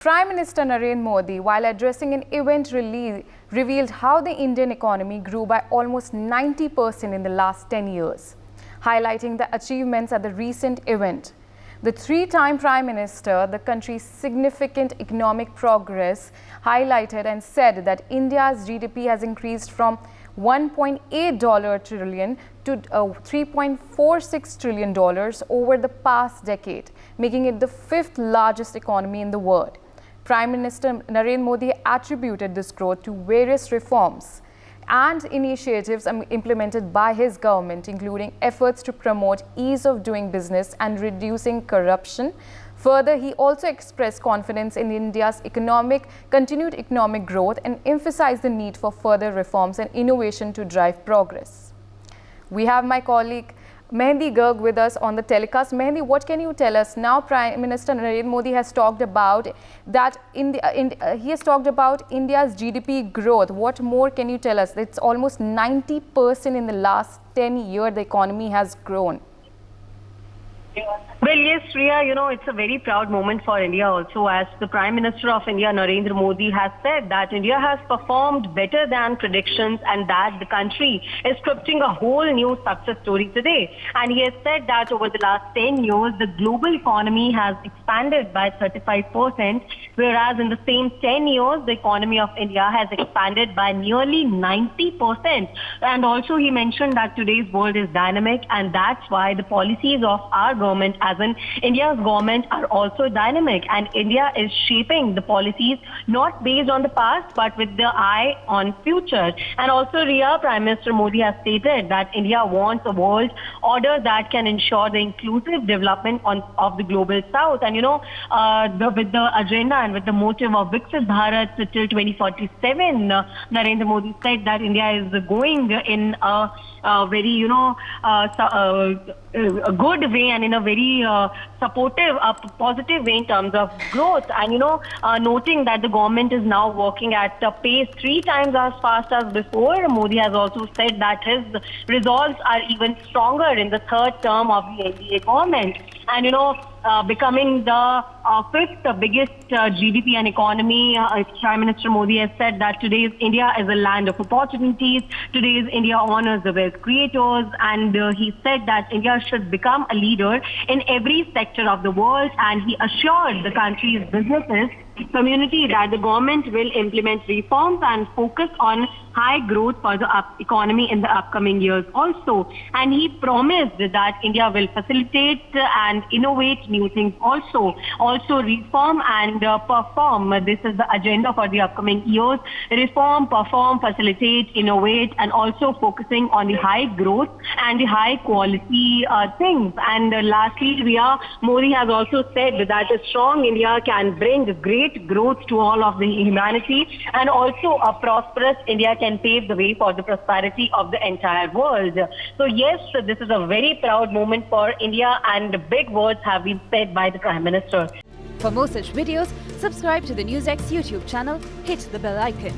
Prime Minister Narendra Modi, while addressing an event, revealed how the Indian economy grew by almost 90% in the last 10 years, highlighting the achievements at the recent event. The three-time Prime Minister, the country's significant economic progress, highlighted and said that India's GDP has increased from $1.8 trillion to $3.46 trillion over the past decade, making it the fifth largest economy in the world. Prime Minister Narendra Modi attributed this growth to various reforms and initiatives implemented by his government, including efforts to promote ease of doing business and reducing corruption. Further, he also expressed confidence in India's continued economic growth and emphasized the need for further reforms and innovation to drive progress. We have my colleague Mehndi Garg with us on the telecast. Mehndi, what can you tell us? Now Prime Minister Narendra Modi has talked about that he has talked about India's GDP growth. What more can you tell us? It's almost 90% in the last 10 years the economy has grown. Well, yes, Riya, it's a very proud moment for India also, as the Prime Minister of India, Narendra Modi, has said that India has performed better than predictions and that the country is scripting a whole new success story today. And he has said that over the last 10 years, the global economy has expanded by 35%, whereas in the same 10 years, the economy of India has expanded by nearly 90%. And also he mentioned that today's world is dynamic, and that's why the policies of our government, as in India's government, are also dynamic, and India is shaping the policies not based on the past but with the eye on future. And also, Riya, Prime Minister Modi has stated that India wants a world order that can ensure the inclusive development of the global south. And with the agenda and with the motive of Viksit Bharat till 2047, Narendra Modi said that India is going in a very a good way and in a very supportive, positive way in terms of growth. And noting that the government is now working at a pace 3 times as fast as before, Modi has also said that his resolves are even stronger in the third term of the NDA government. And becoming the fifth biggest GDP and economy, Prime Minister Modi has said that today's India is a land of opportunities. Today's India honors the wealth creators, and he said that India should become a leader in every sector of the world. And he assured the country's businesses community that the government will implement reforms and focus on high growth for the economy in the upcoming years also. And he promised that India will facilitate and innovate new things also reform and perform. This is the agenda for the upcoming years: reform, perform, facilitate, innovate, and also focusing on the high growth and the high quality things. And lastly, Modi has also said that a strong India can bring great growth to all of the humanity, and also a prosperous India can pave the way for the prosperity of the entire world. So yes, this is a very proud moment for India, and big words have been said by the Prime Minister. For more such videos, subscribe to the NewsX YouTube channel, hit the bell icon.